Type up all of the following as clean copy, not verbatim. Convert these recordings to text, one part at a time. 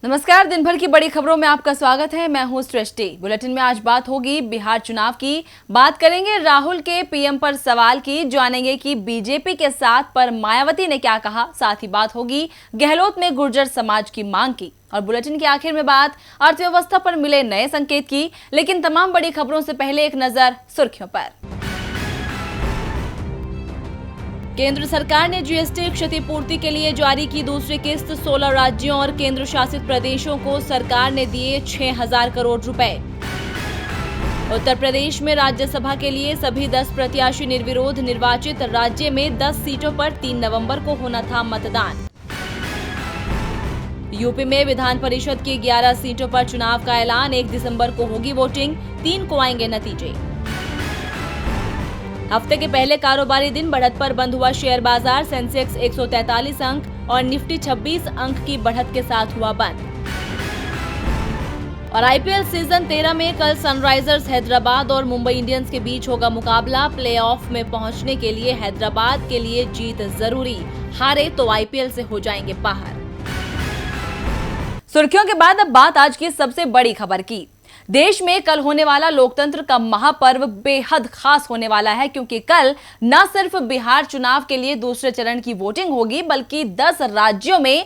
नमस्कार। दिन भर की बड़ी खबरों में आपका स्वागत है। मैं हूं सृष्टि। बुलेटिन में आज बात होगी बिहार चुनाव की, बात करेंगे राहुल के पीएम पर सवाल की, जानेंगे कि बीजेपी के साथ पर मायावती ने क्या कहा। साथ ही बात होगी गहलोत ने गुर्जर समाज की मांग की। और बुलेटिन के आखिर में बात अर्थव्यवस्था पर मिले नए संकेत की। लेकिन तमाम बड़ी खबरों से पहले एक नजर सुर्खियों पर। केंद्र सरकार ने जीएसटी क्षतिपूर्ति के लिए जारी की दूसरी किस्त। 16 राज्यों और केंद्र शासित प्रदेशों को सरकार ने दिए 6,000 करोड़ रुपए। उत्तर प्रदेश में राज्यसभा के लिए सभी 10 प्रत्याशी निर्विरोध निर्वाचित। राज्य में 10 सीटों पर 3 नवंबर को होना था मतदान। यूपी में विधान परिषद की 11 सीटों पर चुनाव का ऐलान। 1 दिसंबर को होगी वोटिंग, 3 को आएंगे नतीजे। हफ्ते के पहले कारोबारी दिन बढ़त पर बंद हुआ शेयर बाजार। सेंसेक्स 143 अंक और निफ्टी 26 अंक की बढ़त के साथ हुआ बंद। और आईपीएल सीजन 13 में कल सनराइजर्स हैदराबाद और मुंबई इंडियंस के बीच होगा मुकाबला। प्लेऑफ में पहुंचने के लिए हैदराबाद के लिए जीत जरूरी, हारे तो आईपीएल से हो जाएंगे बाहर। सुर्खियों के बाद अब बात आज की सबसे बड़ी खबर की। देश में कल होने वाला लोकतंत्र का महापर्व बेहद खास होने वाला है, क्योंकि कल न सिर्फ बिहार चुनाव के लिए दूसरे चरण की वोटिंग होगी, बल्कि 10 राज्यों में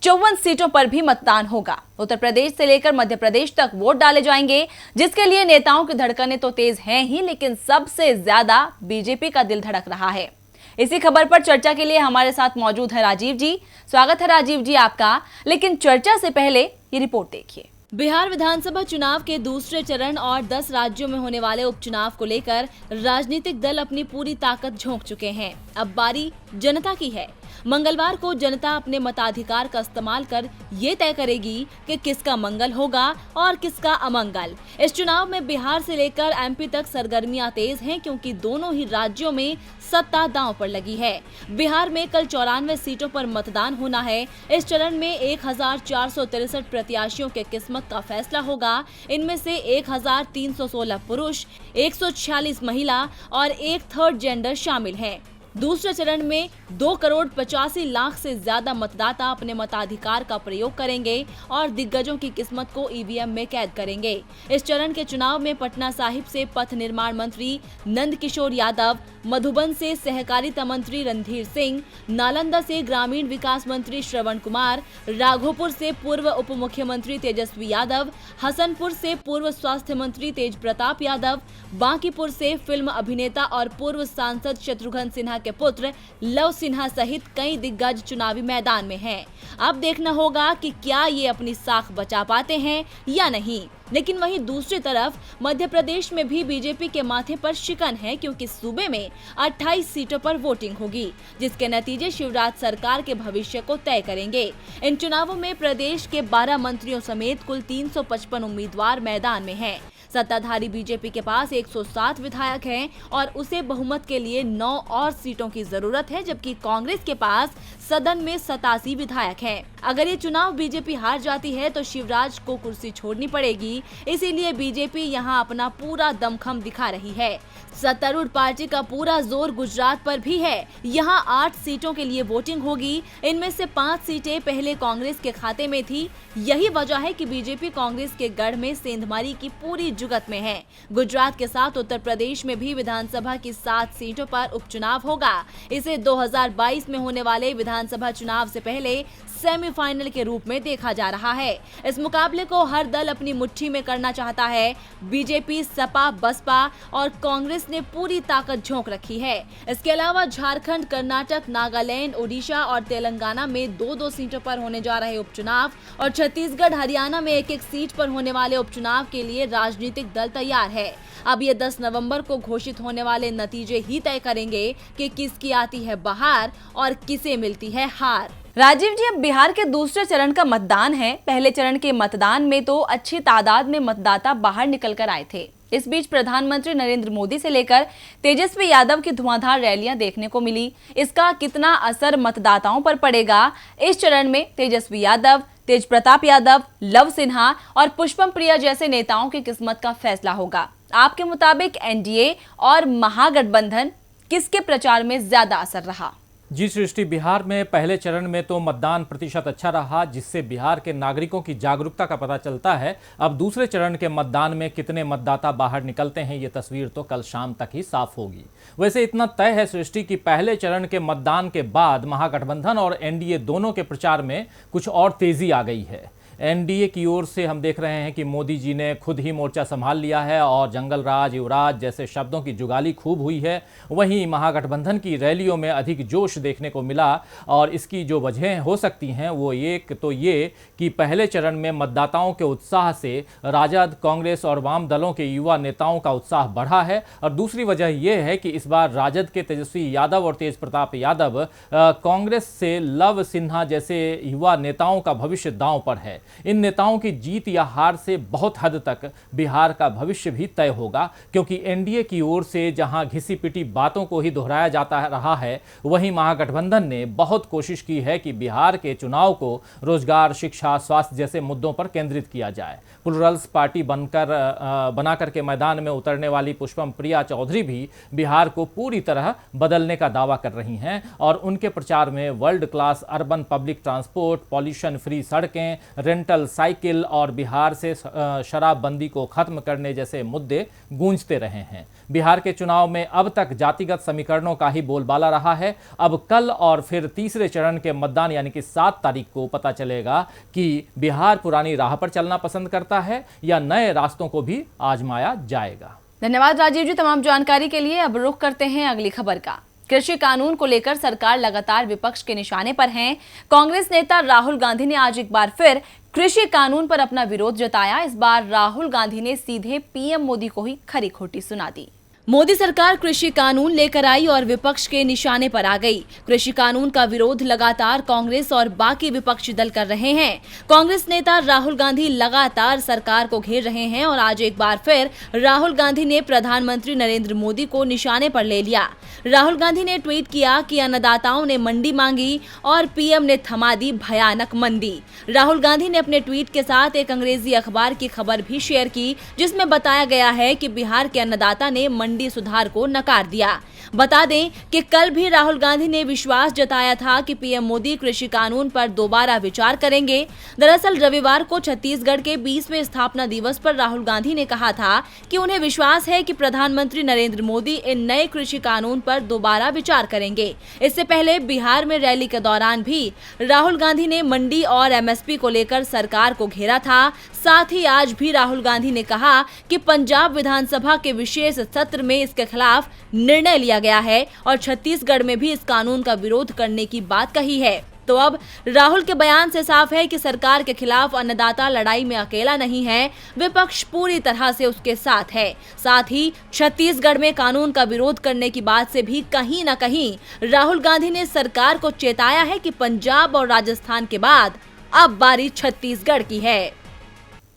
54 सीटों पर भी मतदान होगा। उत्तर प्रदेश से लेकर मध्य प्रदेश तक वोट डाले जाएंगे, जिसके लिए नेताओं की धड़कनें तो तेज हैं ही, लेकिन सबसे ज्यादा बीजेपी का दिल धड़क रहा है। इसी खबर पर चर्चा के लिए हमारे साथ मौजूद है राजीव जी। स्वागत है राजीव जी आपका। लेकिन चर्चा से पहले ये रिपोर्ट देखिए। बिहार विधानसभा चुनाव के दूसरे चरण और 10 राज्यों में होने वाले उपचुनाव को लेकर राजनीतिक दल अपनी पूरी ताकत झोंक चुके हैं। अब बारी जनता की है। मंगलवार को जनता अपने मताधिकार का इस्तेमाल कर ये तय करेगी कि किसका मंगल होगा और किसका अमंगल। इस चुनाव में बिहार से लेकर एमपी तक सरगर्मियां तेज हैं, क्योंकि दोनों ही राज्यों में सत्ता दांव पर लगी है। बिहार में कल 94 सीटों पर मतदान होना है। इस चरण में 1463 प्रत्याशियों के किस्मत का फैसला होगा। इनमें से 1316 पुरुष, 146 महिला और 1 थर्ड जेंडर शामिल हैं। दूसरे चरण में 2,85,00,000 से ज्यादा मतदाता अपने मताधिकार का प्रयोग करेंगे और दिग्गजों की किस्मत को ईवीएम में कैद करेंगे। इस चरण के चुनाव में पटना साहिब से पथ निर्माण मंत्री नंद किशोर यादव, मधुबन से सहकारिता मंत्री रणधीर सिंह, नालंदा से ग्रामीण विकास मंत्री श्रवण कुमार, राघोपुर से पूर्व उप मुख्यमंत्री तेजस्वी यादव, हसनपुर से पूर्व स्वास्थ्य मंत्री तेज प्रताप यादव, बांकीपुर से फिल्म अभिनेता और पूर्व सांसद शत्रुघ्न सिन्हा के पुत्र लव सिन्हा सहित कई दिग्गज चुनावी मैदान में हैं। अब देखना होगा कि क्या ये अपनी साख बचा पाते हैं या नहीं। लेकिन वहीं दूसरी तरफ मध्य प्रदेश में भी बीजेपी के माथे पर शिकन है, क्योंकि सूबे में 28 सीटों पर वोटिंग होगी, जिसके नतीजे शिवराज सरकार के भविष्य को तय करेंगे। इन चुनावों में प्रदेश के 12 मंत्रियों समेत कुल 355 उम्मीदवार मैदान में हैं। सत्ताधारी बीजेपी के पास 107 विधायक हैं और उसे बहुमत के लिए 9 और सीटों की जरूरत है, जबकि कांग्रेस के पास सदन में 87 विधायक हैं। अगर ये चुनाव बीजेपी हार जाती है तो शिवराज को कुर्सी छोड़नी पड़ेगी, इसीलिए बीजेपी यहां अपना पूरा दमखम दिखा रही है। सत्तारूढ़ पार्टी का पूरा जोर गुजरात पर भी है। यहां 8 सीटों के लिए वोटिंग होगी। इनमें से 5 सीटें पहले कांग्रेस के खाते में थी। यही वजह है कि बीजेपी कांग्रेस के गढ़ में सेंधमारी की पूरी जुगत में है। गुजरात के साथ उत्तर प्रदेश में भी विधानसभा की 7 सीटों पर उपचुनाव होगा। इसे 2022 में होने वाले विधानसभा चुनाव से पहले सेमीफाइनल के रूप में देखा जा रहा है। इस मुकाबले को हर दल अपनी मुट्ठी में करना चाहता है। बीजेपी, सपा, बसपा और कांग्रेस ने पूरी ताकत झोंक रखी है। इसके अलावा झारखंड, कर्नाटक, नागालैंड, ओडिशा और तेलंगाना में 2-2 सीटों पर होने जा रहे उपचुनाव और छत्तीसगढ़, हरियाणा में 1-1 सीट पर होने वाले उपचुनाव के लिए राजनीतिक दल तैयार है। अब ये 10 नवंबर को घोषित होने वाले नतीजे ही तय करेंगे कि किसकी आती है बहार और किसे मिलती है हार। राजीव जी, अब बिहार के दूसरे चरण का मतदान है। पहले चरण के मतदान में तो अच्छी तादाद में मतदाता बाहर निकल कर आए थे। इस बीच प्रधानमंत्री नरेंद्र मोदी से लेकर तेजस्वी यादव की धुआंधार रैलियां देखने को मिली। इसका कितना असर मतदाताओं पर पड़ेगा? इस चरण में तेजस्वी यादव, तेज प्रताप यादव, लव सिन्हा और पुष्पम प्रिया जैसे नेताओं की किस्मत का फैसला होगा। आपके मुताबिक एनडीए और महागठबंधन किसके प्रचार में ज्यादा असर रहा? जी सृष्टि, बिहार में पहले चरण में तो मतदान प्रतिशत अच्छा रहा, जिससे बिहार के नागरिकों की जागरूकता का पता चलता है। अब दूसरे चरण के मतदान में कितने मतदाता बाहर निकलते हैं, ये तस्वीर तो कल शाम तक ही साफ होगी। वैसे इतना तय है सृष्टि कि पहले चरण के मतदान के बाद महागठबंधन और एनडीए दोनों के प्रचार में कुछ और तेजी आ गई है। एनडीए की ओर से हम देख रहे हैं कि मोदी जी ने खुद ही मोर्चा संभाल लिया है और जंगल राज, युवराज जैसे शब्दों की जुगाली खूब हुई है। वहीं महागठबंधन की रैलियों में अधिक जोश देखने को मिला और इसकी जो वजहें हो सकती हैं वो एक तो ये कि पहले चरण में मतदाताओं के उत्साह से राजद, कांग्रेस और वाम दलों के युवा नेताओं का उत्साह बढ़ा है, और दूसरी वजह यह है कि इस बार राजद के तेजस्वी यादव और तेज प्रताप यादव कांग्रेस से लव सिन्हा जैसे युवा नेताओं का भविष्य दांव पर है। इन नेताओं की जीत या हार से बहुत हद तक बिहार का भविष्य भी तय होगा, क्योंकि एनडीए की ओर से जहां घिसी पिटी बातों को ही दोहराया जाता रहा है, वहीं महागठबंधन ने बहुत कोशिश की है कि बिहार के चुनाव को रोजगार, शिक्षा, स्वास्थ्य जैसे मुद्दों पर केंद्रित किया जाए। प्लुरल्स पार्टी बनाकर के मैदान में उतरने वाली पुष्पम प्रिया चौधरी भी बिहार को पूरी तरह बदलने का दावा कर रही हैं और उनके प्रचार में world class urban public transport, pollution free सड़कें, रेंटल साइकिल और बिहार से शराबबंदी को खत्म करने जैसे मुद्दे गूंजते रहे हैं। बिहार के चुनाव में अब तक जातिगत समीकरणों का ही बोलबाला रहा है। अब कल और फिर तीसरे चरण के मतदान यानी कि 7 तारीख को पता चलेगा कि बिहार पुरानी राह पर चलना पसंद करता है या नए रास्तों को भी आजमाया जाएगा। धन्यवाद राजीव जी तमाम जानकारी के लिए। अब रुख करते हैं अगली खबर का। कृषि कानून को लेकर सरकार लगातार विपक्ष के निशाने पर है। कांग्रेस नेता राहुल गांधी ने आज एक बार फिर कृषि कानून पर अपना विरोध जताया। इस बार राहुल गांधी ने सीधे पीएम मोदी को ही खरी खोटी सुना दी। मोदी सरकार कृषि कानून लेकर आई और विपक्ष के निशाने पर आ गई। कृषि कानून का विरोध लगातार कांग्रेस और बाकी विपक्षी दल कर रहे हैं। कांग्रेस नेता राहुल गांधी लगातार सरकार को घेर रहे हैं और आज एक बार फिर राहुल गांधी ने प्रधानमंत्री नरेंद्र मोदी को निशाने पर ले लिया। राहुल गांधी ने ट्वीट किया कि अन्नदाताओं ने मंडी मांगी और पीएम ने थमा दी भयानक मंदी। राहुल गांधी ने अपने ट्वीट के साथ एक अंग्रेजी अखबार की खबर भी शेयर की, जिसमें बताया गया है कि बिहार के अन्नदाता ने मंडी सुधार को नकार दिया। बता दें कि कल भी राहुल गांधी ने विश्वास जताया था कि पीएम मोदी कृषि कानून पर दोबारा विचार करेंगे। दरअसल रविवार को छत्तीसगढ़ के 20वें स्थापना दिवस पर राहुल गांधी ने कहा था कि उन्हें विश्वास है कि प्रधानमंत्री नरेंद्र मोदी इन नए कृषि कानून पर दोबारा विचार करेंगे। इससे पहले बिहार में रैली के दौरान भी राहुल गांधी ने मंडी और एमएसपी को लेकर सरकार को घेरा था। साथ ही आज भी राहुल गांधी ने कहा कि पंजाब विधानसभा के विशेष सत्र में इसके खिलाफ निर्णय लिया गया है और छत्तीसगढ़ में भी इस कानून का विरोध करने की बात कही है। तो अब राहुल के बयान से साफ है कि सरकार के खिलाफ अन्नदाता लड़ाई में अकेला नहीं है, विपक्ष पूरी तरह से उसके साथ है। साथ ही छत्तीसगढ़ में कानून का विरोध करने की बात से भी कहीं न कहीं राहुल गांधी ने सरकार को चेताया है कि पंजाब और राजस्थान के बाद अब बारी छत्तीसगढ़ की है।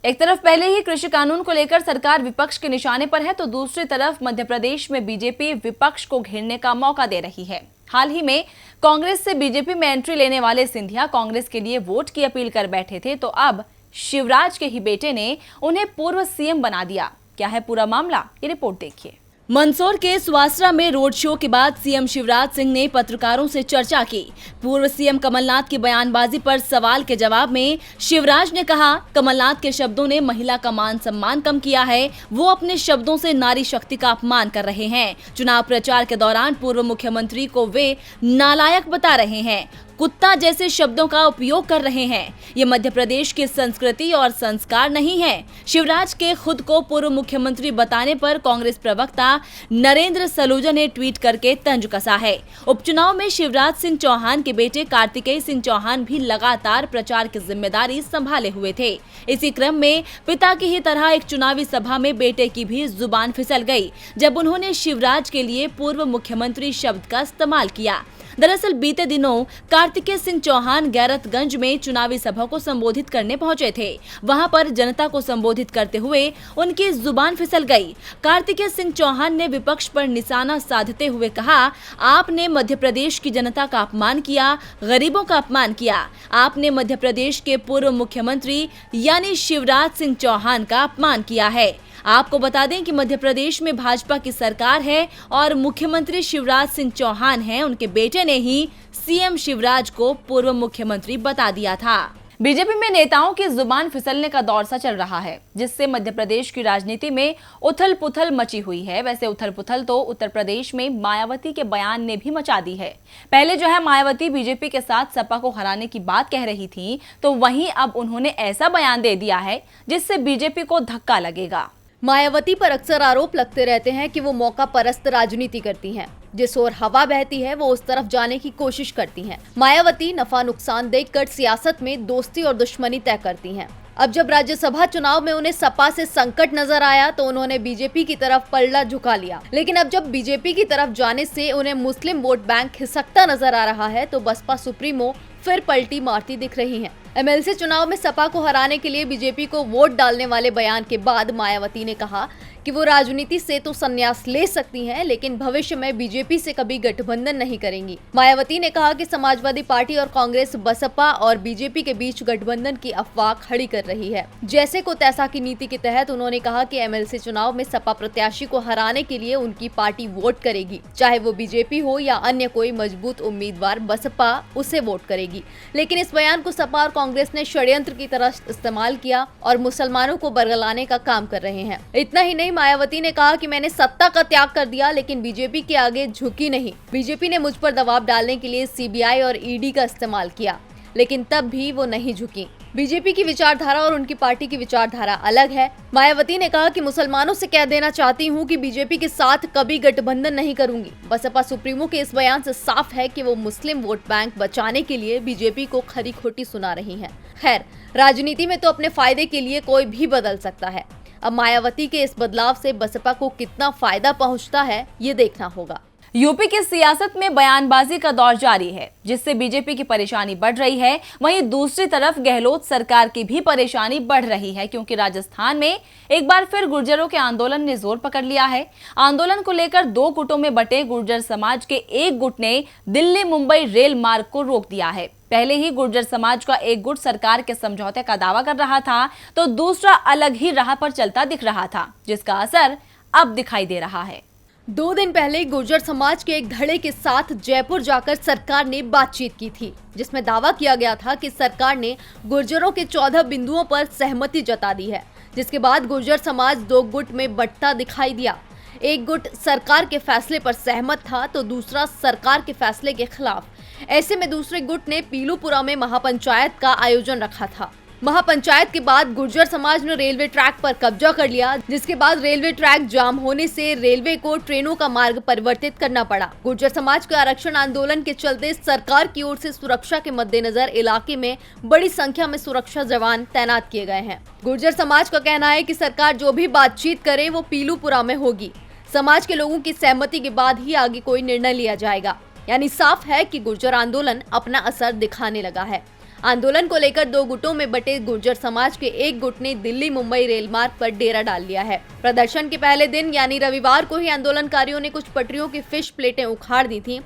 एक तरफ पहले ही कृषि कानून को लेकर सरकार विपक्ष के निशाने पर है, तो दूसरी तरफ मध्य प्रदेश में बीजेपी विपक्ष को घेरने का मौका दे रही है। हाल ही में कांग्रेस से बीजेपी में एंट्री लेने वाले सिंधिया कांग्रेस के लिए वोट की अपील कर बैठे थे, तो अब शिवराज के ही बेटे ने उन्हें पूर्व सीएम बना दिया। क्या है पूरा मामला, ये रिपोर्ट देखिए। मंदसौर के सुवासरा में रोड शो के बाद सीएम शिवराज सिंह ने पत्रकारों से चर्चा की। पूर्व सीएम कमलनाथ की बयानबाजी पर सवाल के जवाब में शिवराज ने कहा, कमलनाथ के शब्दों ने महिला का मान सम्मान कम किया है, वो अपने शब्दों से नारी शक्ति का अपमान कर रहे हैं। चुनाव प्रचार के दौरान पूर्व मुख्यमंत्री को वे नालायक बता रहे हैं, कुत्ता जैसे शब्दों का उपयोग कर रहे हैं। ये मध्य प्रदेश की संस्कृति और संस्कार नहीं है। शिवराज के खुद को पूर्व मुख्यमंत्री बताने पर कांग्रेस प्रवक्ता नरेंद्र सलूजा ने ट्वीट करके तंज कसा है। उपचुनाव में शिवराज सिंह चौहान के बेटे कार्तिकेय सिंह चौहान भी लगातार प्रचार की जिम्मेदारी संभाले हुए थे। इसी क्रम में पिता की ही तरह एक चुनावी सभा में बेटे की भी जुबान फिसल गई, जब उन्होंने शिवराज के लिए पूर्व मुख्यमंत्री शब्द का इस्तेमाल किया। दरअसल बीते दिनों कार्तिकेय सिंह चौहान गैरतगंज में चुनावी सभा को संबोधित करने पहुंचे थे। वहां पर जनता को संबोधित करते हुए उनकी जुबान फिसल गई। कार्तिकेय सिंह चौहान ने विपक्ष पर निशाना साधते हुए कहा, आपने मध्य प्रदेश की जनता का अपमान किया, गरीबों का अपमान किया। आपने मध्य प्रदेश के पूर्व मुख्यमंत्री यानी शिवराज सिंह चौहान का अपमान किया है। आपको बता दें कि मध्य प्रदेश में भाजपा की सरकार है और मुख्यमंत्री शिवराज सिंह चौहान हैं, उनके बेटे ने ही सीएम शिवराज को पूर्व मुख्यमंत्री बता दिया था। बीजेपी में नेताओं की जुबान फिसलने का दौर सा चल रहा है, जिससे मध्य प्रदेश की राजनीति में उथल पुथल मची हुई है। वैसे उथल पुथल तो उत्तर प्रदेश में मायावती के बयान ने भी मचा दी है। पहले जो है मायावती बीजेपी के साथ सपा को हराने की बात कह रही थी, तो वहीं अब उन्होंने ऐसा बयान दे दिया है जिससे बीजेपी को धक्का लगेगा। मायावती पर अक्सर आरोप लगते रहते हैं कि वो मौका परस्त राजनीति करती हैं। जिस ओर हवा बहती है वो उस तरफ जाने की कोशिश करती हैं। मायावती नफा नुकसान देखकर सियासत में दोस्ती और दुश्मनी तय करती हैं। अब जब राज्यसभा चुनाव में उन्हें सपा से संकट नजर आया तो उन्होंने बीजेपी की तरफ पलड़ा झुका लिया। लेकिन अब जब बीजेपी की तरफ जाने से उन्हें मुस्लिम वोट बैंक खिसकता नजर आ रहा है तो बसपा सुप्रीमो फिर पलटी मारती दिख रही हैं। एमएलसी चुनाव में सपा को हराने के लिए बीजेपी को वोट डालने वाले बयान के बाद मायावती ने कहा कि वो राजनीति से तो संन्यास ले सकती हैं, लेकिन भविष्य में बीजेपी से कभी गठबंधन नहीं करेंगी। मायावती ने कहा कि समाजवादी पार्टी और कांग्रेस बसपा और बीजेपी के बीच गठबंधन की अफवाह खड़ी कर रही है। जैसे को तैसा की नीति के तहत उन्होंने कहा कि एमएलसी चुनाव में सपा प्रत्याशी को हराने के लिए उनकी पार्टी वोट करेगी, चाहे वो बीजेपी हो या अन्य कोई मजबूत उम्मीदवार बसपा उसे वोट करेगी। लेकिन इस बयान को सपा और कांग्रेस ने षड्यंत्र की तरह इस्तेमाल किया और मुसलमानों को बरगलाने का काम कर रहे हैं। इतना ही नहीं, मायावती ने कहा कि मैंने सत्ता का त्याग कर दिया लेकिन बीजेपी के आगे झुकी नहीं। बीजेपी ने मुझ पर दबाव डालने के लिए सीबीआई और ईडी का इस्तेमाल किया, लेकिन तब भी वो नहीं झुकी। बीजेपी की विचारधारा और उनकी पार्टी की विचारधारा अलग है। मायावती ने कहा कि मुसलमानों से कह देना चाहती हूं कि बीजेपी के साथ कभी गठबंधन नहीं करूंगी। बसपा सुप्रीमो के इस बयान से साफ है कि वो मुस्लिम वोट बैंक बचाने के लिए बीजेपी को खरी खोटी सुना रही हैं। खैर, राजनीति में तो अपने फायदे के लिए कोई भी बदल सकता है। अब मायावती के इस बदलाव से बसपा को कितना फायदा पहुंचता है, ये देखना होगा। यूपी की सियासत में बयानबाजी का दौर जारी है, जिससे बीजेपी की परेशानी बढ़ रही है। वहीं दूसरी तरफ गहलोत सरकार की भी परेशानी बढ़ रही है, क्योंकि राजस्थान में एक बार फिर गुर्जरों के आंदोलन ने जोर पकड़ लिया है। आंदोलन को लेकर दो गुटों में बटे गुर्जर समाज के एक गुट ने दिल्ली मुंबई रेल मार्ग को रोक दिया है। पहले ही गुर्जर समाज का एक गुट सरकार के समझौते का दावा कर रहा था, तो दूसरा अलग ही राह पर चलता दिख रहा था, जिसका असर अब दिखाई दे रहा है। 2 दिन पहले गुर्जर समाज के एक धड़े के साथ जयपुर जाकर सरकार ने बातचीत की थी, जिसमें दावा किया गया था कि सरकार ने गुर्जरों के 14 बिंदुओं पर सहमति जता दी है। जिसके बाद गुर्जर समाज 2 गुट में बंटता दिखाई दिया। एक गुट सरकार के फैसले पर सहमत था तो दूसरा सरकार के फैसले के खिलाफ। ऐसे में दूसरे गुट ने पीलूपुरा में महापंचायत का आयोजन रखा था। महापंचायत के बाद गुर्जर समाज ने रेलवे ट्रैक पर कब्जा कर लिया, जिसके बाद रेलवे ट्रैक जाम होने से रेलवे को ट्रेनों का मार्ग परिवर्तित करना पड़ा। गुर्जर समाज के आरक्षण आंदोलन के चलते सरकार की ओर से सुरक्षा के मद्देनजर इलाके में बड़ी संख्या में सुरक्षा जवान तैनात किए गए हैं। गुर्जर समाज का कहना है कि सरकार जो भी बातचीत करे वो पीलूपुरा में होगी। समाज के लोगों की सहमति के बाद ही आगे कोई निर्णय लिया जाएगा। यानी साफ है कि गुर्जर आंदोलन अपना असर दिखाने लगा है। आंदोलन को लेकर 2 गुटों में बटे गुर्जर समाज के एक गुट ने दिल्ली मुंबई रेल मार्ग पर डेरा डाल लिया है। प्रदर्शन के पहले दिन यानी रविवार को ही आंदोलनकारियों ने कुछ पटरियों की फिश प्लेटें उखाड़ दी थी।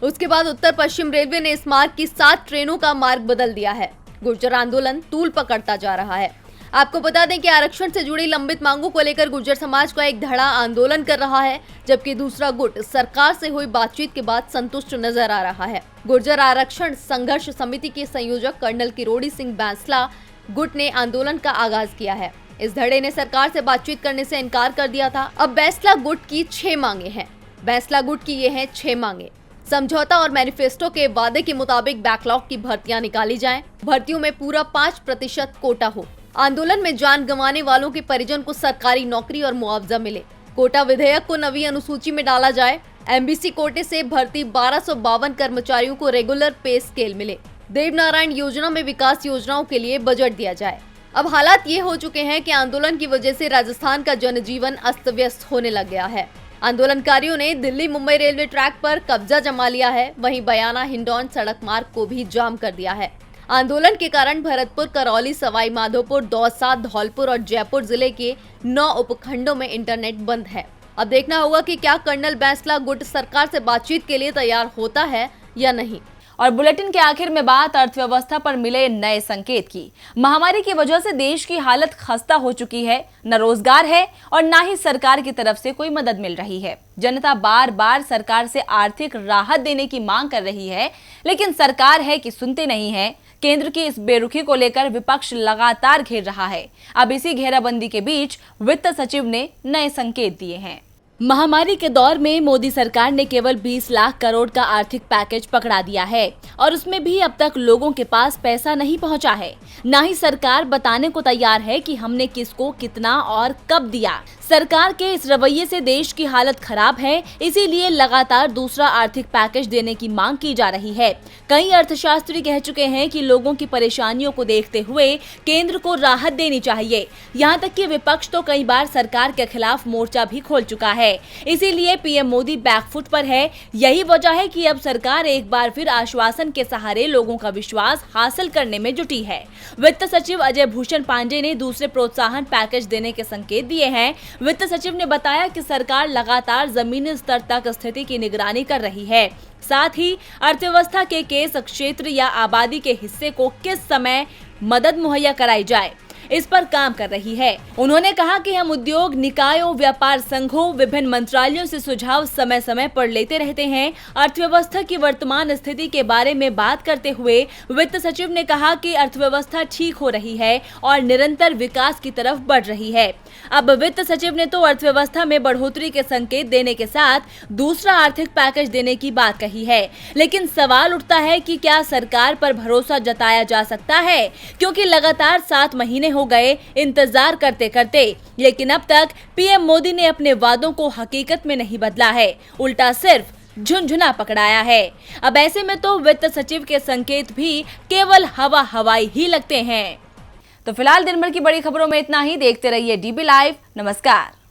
उसके बाद उत्तर पश्चिम रेलवे ने इस मार्ग की 7 ट्रेनों का मार्ग बदल दिया है। गुर्जर आंदोलन तूल पकड़ता जा रहा है। आपको बता दें कि आरक्षण से जुड़ी लंबित मांगों को लेकर गुर्जर समाज का एक धड़ा आंदोलन कर रहा है, जबकि दूसरा गुट सरकार से हुई बातचीत के बाद संतुष्ट नजर आ रहा है। गुर्जर आरक्षण संघर्ष समिति के संयोजक कर्नल किरोड़ी सिंह बैंसला गुट ने आंदोलन का आगाज किया है। इस धड़े ने सरकार से बातचीत करने से इनकार कर दिया था। अब बैंसला गुट की 6 मांगे हैं। बैंसला गुट की ये हैं 6 मांगे। समझौता और मैनिफेस्टो के वादे के मुताबिक बैकलॉग की भर्तियां निकाली जाएं। भर्तियों में पूरा 5% कोटा हो। आंदोलन में जान गंवाने वालों के परिजन को सरकारी नौकरी और मुआवजा मिले। कोटा विधेयक को नवी अनुसूची में डाला जाए। एमबीसी कोटे से भर्ती 1252 कर्मचारियों को रेगुलर पे स्केल मिले। देवनारायण योजना में विकास योजनाओं के लिए बजट दिया जाए। अब हालात ये हो चुके हैं कि आंदोलन की वजह से राजस्थान का जनजीवन अस्त व्यस्त होने लग गया है। आंदोलनकारियों ने दिल्ली मुंबई रेलवे ट्रैक पर कब्जा जमा लिया है। वहीं बयाना हिंडौन सड़क मार्ग को भी जाम कर दिया है। आंदोलन के कारण भरतपुर, करौली, सवाई माधोपुर, दौसा, धौलपुर और जयपुर जिले के 9 उपखंडों में इंटरनेट बंद है। अब देखना होगा कि क्या कर्नल बैंसला गुट सरकार से बातचीत के लिए तैयार होता है या नहीं। और बुलेटिन के आखिर में बात अर्थव्यवस्था पर मिले नए संकेत की। महामारी की वजह से देश की हालत खस्ता हो चुकी है, न रोजगार है और न ही सरकार की तरफ से कोई मदद मिल रही है। जनता बार बार सरकार से आर्थिक राहत देने की मांग कर रही है, लेकिन सरकार है कि सुनते नहीं है। केंद्र की इस बेरुखी को लेकर विपक्ष लगातार घेर रहा है। अब इसी घेराबंदी के बीच वित्त सचिव ने नए संकेत दिए हैं। महामारी के दौर में मोदी सरकार ने केवल 20 लाख करोड़ का आर्थिक पैकेज पकड़ा दिया है और उसमें भी अब तक लोगों के पास पैसा नहीं पहुंचा है। ना ही सरकार बताने को तैयार है कि हमने किसको कितना और कब दिया। सरकार के इस रवैये से देश की हालत खराब है, इसीलिए लगातार दूसरा आर्थिक पैकेज देने की मांग की जा रही है। कई अर्थशास्त्री कह चुके हैं कि लोगों की परेशानियों को देखते हुए केंद्र को राहत देनी चाहिए। यहाँ तक कि विपक्ष तो कई बार सरकार के खिलाफ मोर्चा भी खोल चुका है। इसीलिए पीएम मोदी बैकफुट पर है। यही वजह है कि अब सरकार एक बार फिर आश्वासन के सहारे लोगों का विश्वास हासिल करने में जुटी है। वित्त सचिव अजय भूषण पांडे ने दूसरे प्रोत्साहन पैकेज देने के संकेत दिए हैं। वित्त सचिव ने बताया कि सरकार लगातार जमीनी स्तर तक स्थिति की निगरानी कर रही है, साथ ही अर्थव्यवस्था के किस क्षेत्र या आबादी के हिस्से को किस समय मदद मुहैया कराई जाए, इस पर काम कर रही है। उन्होंने कहा कि हम उद्योग निकायों, व्यापार संघों, विभिन्न मंत्रालयों से सुझाव समय समय पर लेते रहते हैं। अर्थव्यवस्था की वर्तमान स्थिति के बारे में बात करते हुए वित्त सचिव ने कहा कि अर्थव्यवस्था ठीक हो रही है और निरंतर विकास की तरफ बढ़ रही है। अब वित्त सचिव ने तो अर्थव्यवस्था में बढ़ोतरी के संकेत देने के साथ दूसरा आर्थिक पैकेज देने की बात कही है, लेकिन सवाल उठता है कि क्या सरकार पर भरोसा जताया जा सकता है, क्योंकि लगातार 7 महीने हो गए इंतजार करते करते, लेकिन अब तक पीएम मोदी ने अपने वादों को हकीकत में नहीं बदला है, उल्टा सिर्फ झुनझुना पकड़ाया है। अब ऐसे में तो वित्त सचिव के संकेत भी केवल हवाई ही लगते हैं। तो फिलहाल दिन भर की बड़ी खबरों में इतना ही। देखते रहिए डीबी लाइव। नमस्कार।